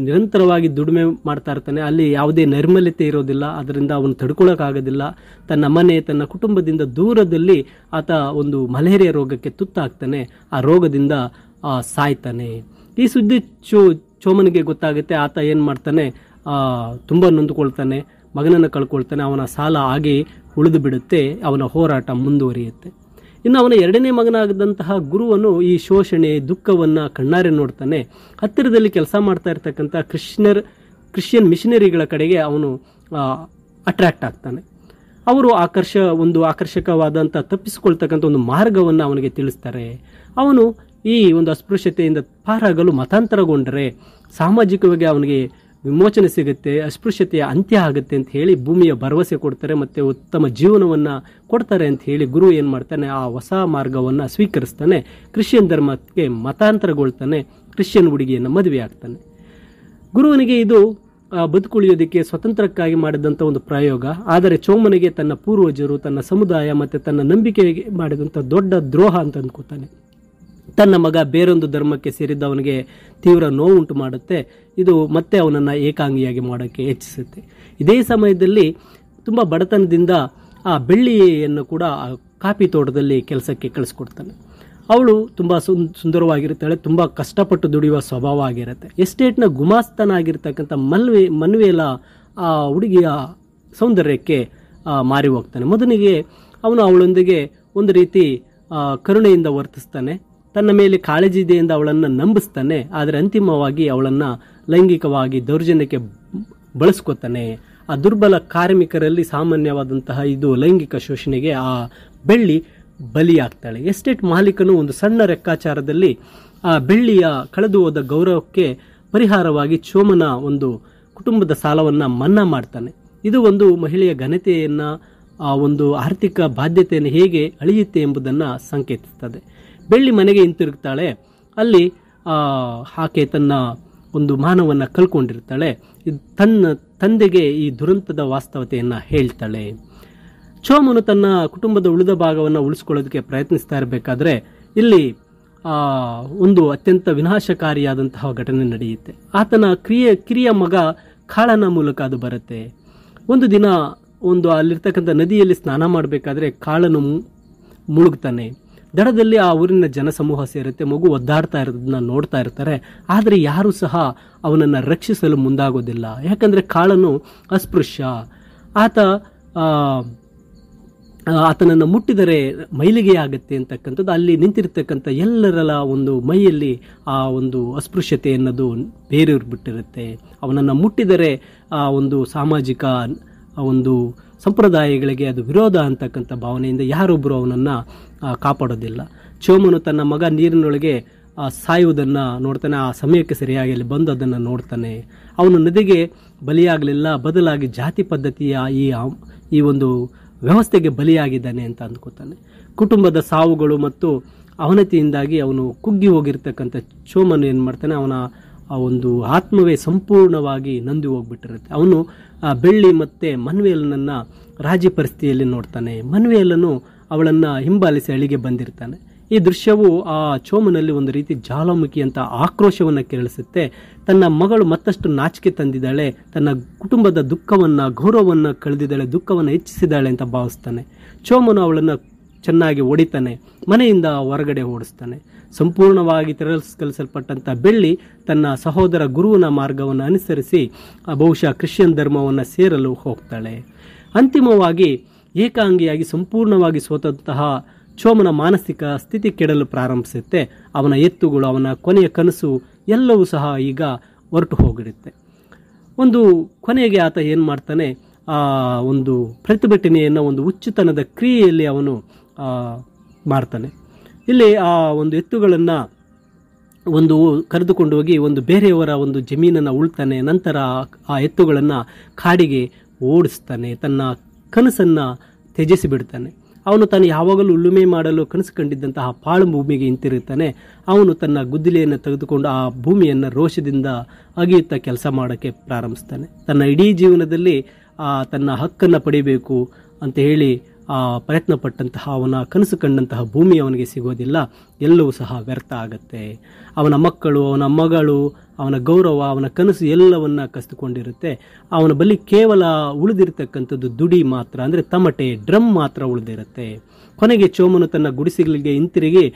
ನಿರಂತರವಾಗಿ ದುಡಿಮೆ ಮಾಡ್ತಾ ಇರ್ತಾನೆ. ಅಲ್ಲಿ ಯಾವುದೇ ನೈರ್ಮಲ್ಯತೆ ಇರೋದಿಲ್ಲ. ಅದರಿಂದ ಅವನು ತಡ್ಕೊಳ್ಳೋಕ್ಕಾಗೋದಿಲ್ಲ. ತನ್ನ ಮನೆ, ತನ್ನ ಕುಟುಂಬದಿಂದ ದೂರದಲ್ಲಿ ಆತ ಒಂದು ಮಲೇರಿಯಾ ರೋಗಕ್ಕೆ ತುತ್ತಾಗ್ತಾನೆ. ಆ ರೋಗದಿಂದ ಸಾಯ್ತಾನೆ. ಈ ಸುದ್ದಿ ಚೋಮನಿಗೆ ಗೊತ್ತಾಗುತ್ತೆ. ಆತ ಏನು ಮಾಡ್ತಾನೆ, ತುಂಬ ನೊಂದುಕೊಳ್ತಾನೆ, ಮಗನನ್ನು ಕಳ್ಕೊಳ್ತಾನೆ. ಅವನ ಸಾಲ ಹಾಗೆ ಉಳಿದು ಬಿಡುತ್ತೆ. ಅವನ ಹೋರಾಟ ಮುಂದುವರಿಯುತ್ತೆ. ಇನ್ನು ಅವನ 2ನೇ ಮಗನಾಗದಂತಹ ಗುರುವನು ಈ ಶೋಷಣೆ, ದುಃಖವನ್ನು ಕಣ್ಣಾರೆ ನೋಡ್ತಾನೆ. ಹತ್ತಿರದಲ್ಲಿ ಕೆಲಸ ಮಾಡ್ತಾ ಇರ್ತಕ್ಕಂಥ ಕ್ರಿಶ್ಚಿಯನ್ ಮಿಷನರಿಗಳ ಕಡೆಗೆ ಅವನು ಅಟ್ರಾಕ್ಟ್ ಆಗ್ತಾನೆ. ಅವರು ಆಕರ್ಷಕವಾದಂಥ ತಪ್ಪಿಸಿಕೊಳ್ತಕ್ಕಂಥ ಒಂದು ಮಾರ್ಗವನ್ನು ಅವನಿಗೆ ತಿಳಿಸ್ತಾರೆ. ಅವನು ಈ ಒಂದು ಅಸ್ಪೃಶ್ಯತೆಯಿಂದ ಪಾರಾಗಲು ಮತಾಂತರಗೊಂಡರೆ ಸಾಮಾಜಿಕವಾಗಿ ಅವನಿಗೆ ವಿಮೋಚನೆ ಸಿಗುತ್ತೆ, ಅಸ್ಪೃಶ್ಯತೆಯ ಅಂತ್ಯ ಆಗುತ್ತೆ ಅಂತ ಹೇಳಿ ಭೂಮಿಯ ಭರವಸೆ ಕೊಡ್ತಾರೆ ಮತ್ತು ಉತ್ತಮ ಜೀವನವನ್ನು ಕೊಡ್ತಾರೆ ಅಂತ ಹೇಳಿ ಗುರು ಏನು ಮಾಡ್ತಾನೆ, ಆ ಹೊಸ ಮಾರ್ಗವನ್ನು ಸ್ವೀಕರಿಸ್ತಾನೆ. ಕ್ರಿಶ್ಚಿಯನ್ ಧರ್ಮಕ್ಕೆ ಮತಾಂತರಗೊಳ್ತಾನೆ. ಕ್ರಿಶ್ಚಿಯನ್ ಹುಡುಗಿಯನ್ನು ಮದುವೆ ಆಗ್ತಾನೆ. ಗುರುವನಿಗೆ ಇದು ಬದುಕುಳಿಯೋದಕ್ಕೆ ಸ್ವತಂತ್ರಕ್ಕಾಗಿ ಮಾಡಿದಂಥ ಒಂದು ಪ್ರಯೋಗ. ಆದರೆ ಚೋಮನಿಗೆ ತನ್ನ ಪೂರ್ವಜರು, ತನ್ನ ಸಮುದಾಯ ಮತ್ತು ತನ್ನ ನಂಬಿಕೆಗೆ ಮಾಡಿದಂಥ ದೊಡ್ಡ ದ್ರೋಹ ಅಂತ ಅಂದ್ಕೋತಾನೆ. ತನ್ನ ಮಗ ಬೇರೊಂದು ಧರ್ಮಕ್ಕೆ ಸೇರಿದ್ದವನಿಗೆ ತೀವ್ರ ನೋವುಂಟು ಮಾಡುತ್ತೆ. ಇದು ಮತ್ತೆ ಅವನನ್ನು ಏಕಾಂಗಿಯಾಗಿ ಮಾಡೋಕ್ಕೆ ಹೆಚ್ಚಿಸುತ್ತೆ. ಇದೇ ಸಮಯದಲ್ಲಿ ತುಂಬ ಬಡತನದಿಂದ ಆ ಬೆಳ್ಳಿಯನ್ನು ಕೂಡ ಆ ಕಾಫಿ ತೋಟದಲ್ಲಿ ಕೆಲಸಕ್ಕೆ ಕಳಿಸ್ಕೊಡ್ತಾನೆ. ಅವಳು ತುಂಬ ಸುಂದರವಾಗಿರ್ತಾಳೆ, ತುಂಬ ಕಷ್ಟಪಟ್ಟು ದುಡಿಯುವ ಸ್ವಭಾವ ಆಗಿರುತ್ತೆ. ಎಸ್ಟೇಟ್ನ ಗುಮಾಸ್ತನಾಗಿರ್ತಕ್ಕಂಥ ಮನ್ವೇಲ ಆ ಹುಡುಗಿಯ ಸೌಂದರ್ಯಕ್ಕೆ ಮಾರಿ ಹೋಗ್ತಾನೆ. ಮೊದಲಿಗೆ ಅವನು ಅವಳೊಂದಿಗೆ ಒಂದು ರೀತಿ ಕರುಣೆಯಿಂದ ವರ್ತಿಸ್ತಾನೆ, ತನ್ನ ಮೇಲೆ ಕಾಳಜಿ ಇದೆಯಿಂದ ಅವಳನ್ನು ನಂಬಿಸ್ತಾನೆ. ಆದರೆ ಅಂತಿಮವಾಗಿ ಅವಳನ್ನು ಲೈಂಗಿಕವಾಗಿ ದೌರ್ಜನ್ಯಕ್ಕೆ ಬಳಸ್ಕೊತಾನೆ. ಆ ದುರ್ಬಲ ಕಾರ್ಮಿಕರಲ್ಲಿ ಸಾಮಾನ್ಯವಾದಂತಹ ಇದು ಲೈಂಗಿಕ ಶೋಷಣೆಗೆ ಆ ಬೆಳ್ಳಿ ಬಲಿಯಾಗ್ತಾಳೆ. ಎಸ್ಟೇಟ್ ಮಾಲೀಕನು ಒಂದು ಸಣ್ಣ ಲೆಕ್ಕಾಚಾರದಲ್ಲಿ ಆ ಬೆಳ್ಳಿಯ ಕಳೆದು ಹೋದ ಗೌರವಕ್ಕೆ ಪರಿಹಾರವಾಗಿ ಚೋಮನ ಒಂದು ಕುಟುಂಬದ ಸಾಲವನ್ನು ಮನ್ನಾ ಮಾಡ್ತಾನೆ. ಇದು ಒಂದು ಮಹಿಳೆಯ ಘನತೆಯನ್ನು, ಆ ಒಂದು ಆರ್ಥಿಕ ಬಾಧ್ಯತೆಯನ್ನು ಹೇಗೆ ಅಳಿಯುತ್ತೆ ಎಂಬುದನ್ನು ಸಂಕೇತಿಸ್ತದೆ. ಬೆಳ್ಳಿ ಮನೆಗೆ ಹಿಂತಿರುಗ್ತಾಳೆ. ಅಲ್ಲಿ ಆಕೆ ತನ್ನ ಒಂದು ಮಾನವನ್ನು ಕಳ್ಕೊಂಡಿರ್ತಾಳೆ. ತನ್ನ ತಂದೆಗೆ ಈ ದುರಂತದ ವಾಸ್ತವತೆಯನ್ನು ಹೇಳ್ತಾಳೆ. ಚೋಮನು ತನ್ನ ಕುಟುಂಬದ ಉಳಿದ ಭಾಗವನ್ನು ಉಳಿಸ್ಕೊಳ್ಳೋದಕ್ಕೆ ಪ್ರಯತ್ನಿಸ್ತಾ ಇರಬೇಕಾದ್ರೆ ಇಲ್ಲಿ ಒಂದು ಅತ್ಯಂತ ವಿನಾಶಕಾರಿಯಾದಂತಹ ಘಟನೆ ನಡೆಯುತ್ತೆ. ಆತನ ಕಿರಿಯ ಮಗ ಕಾಳನ ಮೂಲಕ ಅದು ಬರುತ್ತೆ. ಒಂದು ದಿನ ಅಲ್ಲಿರ್ತಕ್ಕಂಥ ನದಿಯಲ್ಲಿ ಸ್ನಾನ ಮಾಡಬೇಕಾದ್ರೆ ಕಾಳನು ಮುಳುಗ್ತಾನೆ. ದಡದಲ್ಲಿ ಆ ಊರಿನ ಜನಸಮೂಹ ಸೇರುತ್ತೆ. ಮಗು ಒದ್ದಾಡ್ತಾ ಇರೋದನ್ನ ನೋಡ್ತಾ ಇರ್ತಾರೆ. ಆದರೆ ಯಾರೂ ಸಹ ಅವನನ್ನು ರಕ್ಷಿಸಲು ಮುಂದಾಗೋದಿಲ್ಲ. ಯಾಕಂದರೆ ಕಾಳನು ಅಸ್ಪೃಶ್ಯ. ಆತನನ್ನು ಮುಟ್ಟಿದರೆ ಮೈಲಿಗೆ ಆಗುತ್ತೆ ಅಂತಕ್ಕಂಥದ್ದು ಅಲ್ಲಿ ನಿಂತಿರ್ತಕ್ಕಂಥ ಎಲ್ಲರ ಒಂದು ಮೈಯಲ್ಲಿ ಆ ಒಂದು ಅಸ್ಪೃಶ್ಯತೆ ಅನ್ನೋದು ಬೇರೂರ್ಬಿಟ್ಟಿರುತ್ತೆ. ಅವನನ್ನು ಮುಟ್ಟಿದರೆ ಆ ಒಂದು ಸಾಮಾಜಿಕ ಒಂದು ಸಂಪ್ರದಾಯಗಳಿಗೆ ಅದು ವಿರೋಧ ಅಂತಕ್ಕಂಥ ಭಾವನೆಯಿಂದ ಯಾರೊಬ್ಬರು ಅವನನ್ನು ಕಾಪಾಡೋದಿಲ್ಲ. ಚೋಮನು ತನ್ನ ಮಗ ನೀರಿನೊಳಗೆ ಸಾಯುವುದನ್ನು ನೋಡ್ತಾನೆ. ಆ ಸಮಯಕ್ಕೆ ಸರಿಯಾಗಿ ಅಲ್ಲಿ ಬಂದು ಅದನ್ನು ನೋಡ್ತಾನೆ. ಅವನು ನದಿಗೆ ಬಲಿಯಾಗಲಿಲ್ಲ, ಬದಲಾಗಿ ಜಾತಿ ಪದ್ಧತಿಯ ಈ ಒಂದು ವ್ಯವಸ್ಥೆಗೆ ಬಲಿಯಾಗಿದ್ದಾನೆ ಅಂತ ಅಂದ್ಕೋತಾನೆ. ಕುಟುಂಬದ ಸಾವುಗಳು ಮತ್ತು ಅವನತಿಯಿಂದಾಗಿ ಅವನು ಕುಗ್ಗಿ ಹೋಗಿರ್ತಕ್ಕಂಥ ಚೋಮನು ಏನು ಮಾಡ್ತಾನೆ, ಅವನ ಆ ಒಂದು ಆತ್ಮವೇ ಸಂಪೂರ್ಣವಾಗಿ ನಂದಿ ಹೋಗ್ಬಿಟ್ಟಿರುತ್ತೆ. ಅವನು ಆ ಬೆಳ್ಳಿ ಮತ್ತು ಮನ್ವೇಲನನ್ನು ರಾಜಿ ಪರಿಸ್ಥಿತಿಯಲ್ಲಿ ನೋಡ್ತಾನೆ. ಮನ್ವೇಲನು ಅವಳನ್ನು ಹಿಂಬಾಲಿಸಿ ಅಳಿಗೆ ಬಂದಿರ್ತಾನೆ. ಈ ದೃಶ್ಯವು ಆ ಚೋಮನಲ್ಲಿ ಒಂದು ರೀತಿ ಜ್ವಾಲಾಮುಖಿ ಅಂತ ಆಕ್ರೋಶವನ್ನು ಕೇಳಿಸುತ್ತೆ. ತನ್ನ ಮಗಳು ಮತ್ತಷ್ಟು ನಾಚಿಕೆ ತಂದಿದ್ದಾಳೆ, ತನ್ನ ಕುಟುಂಬದ ದುಃಖವನ್ನು, ಗೌರವವನ್ನು ಕಳೆದಿದ್ದಾಳೆ, ದುಃಖವನ್ನು ಹೆಚ್ಚಿಸಿದ್ದಾಳೆ ಅಂತ ಭಾವಿಸ್ತಾನೆ. ಚೋಮನು ಅವಳನ್ನು ಚೆನ್ನಾಗಿ ಹೊಡಿತಾನೆ, ಮನೆಯಿಂದ ಹೊರಗಡೆ ಓಡಿಸ್ತಾನೆ. ಸಂಪೂರ್ಣವಾಗಿ ತಿರಸ್ಕರಿಸಲ್ಪಟ್ಟಂಥ ಬೆಳ್ಳಿ ತನ್ನ ಸಹೋದರ ಗುರುವಿನ ಮಾರ್ಗವನ್ನು ಅನುಸರಿಸಿ ಬಹುಶಃ ಕ್ರಿಶ್ಚಿಯನ್ ಧರ್ಮವನ್ನು ಸೇರಲು ಹೋಗ್ತಾಳೆ. ಅಂತಿಮವಾಗಿ ಏಕಾಂಗಿಯಾಗಿ ಸಂಪೂರ್ಣವಾಗಿ ಸೋತಂತಹ ಚೋಮನ ಮಾನಸಿಕ ಸ್ಥಿತಿ ಕೆಡಲು ಪ್ರಾರಂಭಿಸುತ್ತೆ. ಅವನ ಎತ್ತುಗಳು, ಅವನ ಕೊನೆಯ ಕನಸು ಎಲ್ಲವೂ ಸಹ ಈಗ ಹೊರಟು ಹೋಗಿರುತ್ತೆ. ಒಂದು ಕೊನೆಗೆ ಆತ ಏನು ಮಾಡ್ತಾನೆ, ಒಂದು ಪ್ರತಿಭಟನೆಯನ್ನು ಒಂದು ಹುಚ್ಚುತನದ ಕ್ರಿಯೆಯಲ್ಲಿ ಅವನು ಮಾಡ್ತಾನೆ. ಇಲ್ಲಿ ಆ ಒಂದು ಎತ್ತುಗಳನ್ನು ಒಂದು ಕರೆದುಕೊಂಡು ಹೋಗಿ ಒಂದು ಬೇರೆಯವರ ಒಂದು ಜಮೀನನ್ನು ಉಳ್ತಾನೆ. ನಂತರ ಆ ಎತ್ತುಗಳನ್ನು ಕಾಡಿಗೆ ಓಡಿಸ್ತಾನೆ. ತನ್ನ ಕನಸನ್ನು ತ್ಯಜಿಸಿ ಬಿಡ್ತಾನೆ. ಅವನು ತಾನು ಯಾವಾಗಲೂ ಉಳುಮೆ ಮಾಡಲು ಕನಸು ಕಂಡಿದ್ದಂತಹ ಪಾಳು ಭೂಮಿಗೆ ಹಿಂತಿರುತ್ತಾನೆ. ಅವನು ತನ್ನ ಗುದ್ದಲಿಯನ್ನು ತೆಗೆದುಕೊಂಡು ಆ ಭೂಮಿಯನ್ನು ರೋಷದಿಂದ ಅಗೆಯುತ್ತಾ ಕೆಲಸ ಮಾಡೋಕ್ಕೆ ಪ್ರಾರಂಭಿಸ್ತಾನೆ. ತನ್ನ ಇಡೀ ಜೀವನದಲ್ಲಿ ತನ್ನ ಹಕ್ಕನ್ನು ಪಡಿಬೇಕು ಅಂತ ಹೇಳಿ ಪ್ರಯತ್ನ ಪಟ್ಟಂತಹ ಅವನ ಕನಸು ಕಂಡಂತಹ ಭೂಮಿ ಅವನಿಗೆ ಸಿಗೋದಿಲ್ಲ. ಎಲ್ಲವೂ ಸಹ ವ್ಯರ್ಥ ಆಗುತ್ತೆ. ಅವನ ಮಕ್ಕಳು, ಅವನ ಮಗಳು, ಅವನ ಗೌರವ, ಅವನ ಕನಸು ಎಲ್ಲವನ್ನ ಕಸಿದುಕೊಂಡಿರುತ್ತೆ. ಅವನ ಬಳಿ ಕೇವಲ ಉಳಿದಿರತಕ್ಕಂಥದ್ದು ದುಡಿ ಮಾತ್ರ, ಅಂದರೆ ತಮಟೆ, ಡ್ರಮ್ ಮಾತ್ರ ಉಳಿದಿರುತ್ತೆ. ಕೊನೆಗೆ ಚೋಮನು ತನ್ನ ಗುಡಿಸಲಿಗೆ ಹಿಂತಿರುಗಿ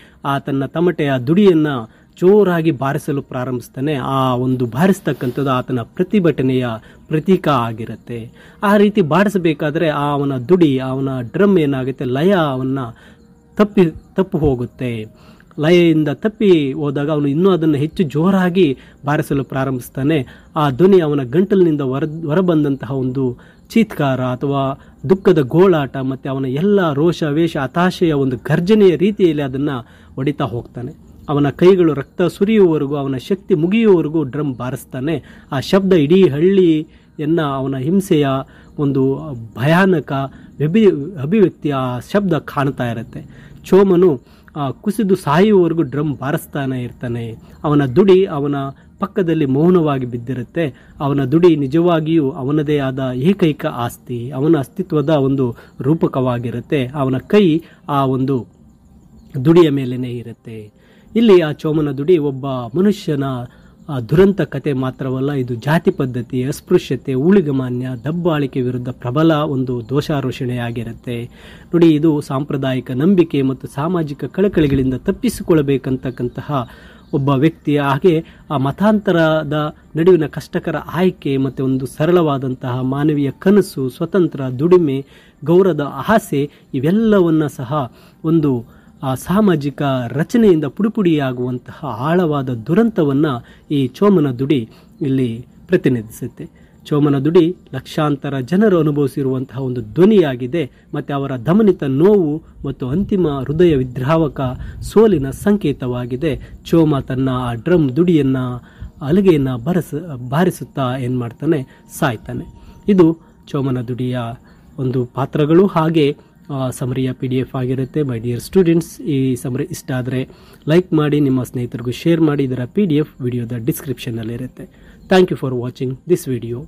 ತನ್ನ ತಮಟೆಯ ದುಡಿಯನ್ನು ಜೋರಾಗಿ ಬಾರಿಸಲು ಪ್ರಾರಂಭಿಸ್ತಾನೆ. ಆ ಒಂದು ಬಾರಿಸ್ತಕ್ಕಂಥದ್ದು ಆತನ ಪ್ರತಿಭಟನೆಯ ಪ್ರತೀಕ ಆಗಿರುತ್ತೆ. ಆ ರೀತಿ ಬಾರಿಸಬೇಕಾದ್ರೆ ಅವನ ದುಡಿ, ಅವನ ಡ್ರಮ್ ಏನಾಗುತ್ತೆ, ಲಯ ಅವನ್ನ ತಪ್ಪು ಹೋಗುತ್ತೆ. ಲಯದಿಂದ ತಪ್ಪಿ ಹೋದಾಗ ಅವನು ಇನ್ನೂ ಅದನ್ನು ಹೆಚ್ಚು ಜೋರಾಗಿ ಬಾರಿಸಲು ಪ್ರಾರಂಭಿಸ್ತಾನೆ. ಆ ಧ್ವನಿ ಅವನ ಗಂಟಲಿನಿಂದ ಹೊರಬಂದಂತಹ ಒಂದು ಚೀತ್ಕಾರ ಅಥವಾ ದುಃಖದ ಗೋಳಾಟ ಮತ್ತು ಅವನ ಎಲ್ಲ ರೋಷ, ವೇಷ, ಹತಾಶೆಯ ಒಂದು ಗರ್ಜನೆಯ ರೀತಿಯಲ್ಲಿ ಅದನ್ನು ಹೊಡಿತಾ ಹೋಗ್ತಾನೆ. ಅವನ ಕೈಗಳು ರಕ್ತ ಸುರಿಯುವವರೆಗೂ, ಅವನ ಶಕ್ತಿ ಮುಗಿಯುವವರೆಗೂ ಡ್ರಮ್ ಬಾರಿಸ್ತಾನೆ. ಆ ಶಬ್ದ ಇಡೀ ಹಳ್ಳಿಯನ್ನು ಅವನ ಹಿಂಸೆಯ ಒಂದು ಭಯಾನಕ ಅಭಿವ್ಯಕ್ತಿಯ ಶಬ್ದ ಕಾಣ್ತಾ ಇರುತ್ತೆ. ಚೋಮನು ಕುಸಿದು ಸಾಯುವವರೆಗೂ ಡ್ರಮ್ ಬಾರಿಸ್ತಾನೆ ಇರ್ತಾನೆ. ಅವನ ದುಡಿ ಅವನ ಪಕ್ಕದಲ್ಲಿ ಮೌನವಾಗಿ ಬಿದ್ದಿರುತ್ತೆ. ಅವನ ದುಡಿ ನಿಜವಾಗಿಯೂ ಅವನದೇ ಆದ ಏಕೈಕ ಆಸ್ತಿ, ಅವನ ಅಸ್ತಿತ್ವದ ಒಂದು ರೂಪಕವಾಗಿರುತ್ತೆ. ಅವನ ಕೈ ಆ ಒಂದು ದುಡಿಯ ಮೇಲೇನೆ ಇರುತ್ತೆ. ಇಲ್ಲಿ ಆ ಚೋಮನ ದುಡಿ ಒಬ್ಬ ಮನುಷ್ಯನ ದುರಂತ ಕತೆ ಮಾತ್ರವಲ್ಲ, ಇದು ಜಾತಿ ಪದ್ಧತಿ, ಅಸ್ಪೃಶ್ಯತೆ, ಊಳಿಗಮಾನ್ಯ, ದಬ್ಬಾಳಿಕೆ ವಿರುದ್ಧ ಪ್ರಬಲ ಒಂದು ದೋಷಾರೋಷಣೆಯಾಗಿರುತ್ತೆ. ನೋಡಿ, ಇದು ಸಾಂಪ್ರದಾಯಿಕ ನಂಬಿಕೆ ಮತ್ತು ಸಾಮಾಜಿಕ ಕಳಕಳಿಗಳಿಂದ ತಪ್ಪಿಸಿಕೊಳ್ಳಬೇಕಂತಕ್ಕಂತಹ ಒಬ್ಬ ವ್ಯಕ್ತಿ, ಹಾಗೆ ಆ ಮತಾಂತರದ ನಡುವಿನ ಕಷ್ಟಕರ ಆಯ್ಕೆ ಮತ್ತು ಒಂದು ಸರಳವಾದಂತಹ ಮಾನವೀಯ ಕನಸು, ಸ್ವತಂತ್ರ, ದುಡಿಮೆ, ಗೌರವದ ಆಸೆ ಇವೆಲ್ಲವನ್ನ ಸಹ ಒಂದು ಸಾಮಾಜಿಕ ರಚನೆಯಿಂದ ಪುಡಿಪುಡಿಯಾಗುವಂತಹ ಆಳವಾದ ದುರಂತವನ್ನು ಈ ಚೋಮನ ದುಡಿ ಇಲ್ಲಿ ಪ್ರತಿನಿಧಿಸುತ್ತೆ. ಚೋಮನ ದುಡಿ ಲಕ್ಷಾಂತರ ಜನರು ಅನುಭವಿಸಿರುವಂತಹ ಒಂದು ಧ್ವನಿಯಾಗಿದೆ ಮತ್ತು ಅವರ ದಮನಿತ ನೋವು ಮತ್ತು ಅಂತಿಮ ಹೃದಯ ವಿದ್ರಾವಕ ಸೋಲಿನ ಸಂಕೇತವಾಗಿದೆ. ಚೋಮ ತನ್ನ ಆ ಡ್ರಮ್ ದುಡಿಯನ್ನು ಅಲಗೆಯನ್ನು ಬಾರಿಸುತ್ತಾ ಏನು ಮಾಡ್ತಾನೆ, ಸಾಯ್ತಾನೆ. ಇದು ಚೋಮನ ದುಡಿಯ ಒಂದು ಪಾತ್ರಗಳು. ಹಾಗೆ ಸಮರಿಯ PDF ಆಗಿರುತ್ತೆ. ಮೈ ಡಿಯರ್ ಸ್ಟೂಡೆಂಟ್ಸ್, ಈ ಸಮರಿ ಇಷ್ಟ ಆದರೆ ಲೈಕ್ ಮಾಡಿ, ನಿಮ್ಮ ಸ್ನೇಹಿತರಿಗೂ ಶೇರ್ ಮಾಡಿ. ಇದರ PDF ವಿಡಿಯೋದ ಡಿಸ್ಕ್ರಿಪ್ಷನ್ನಲ್ಲಿರುತ್ತೆ. Thank you for watching this video.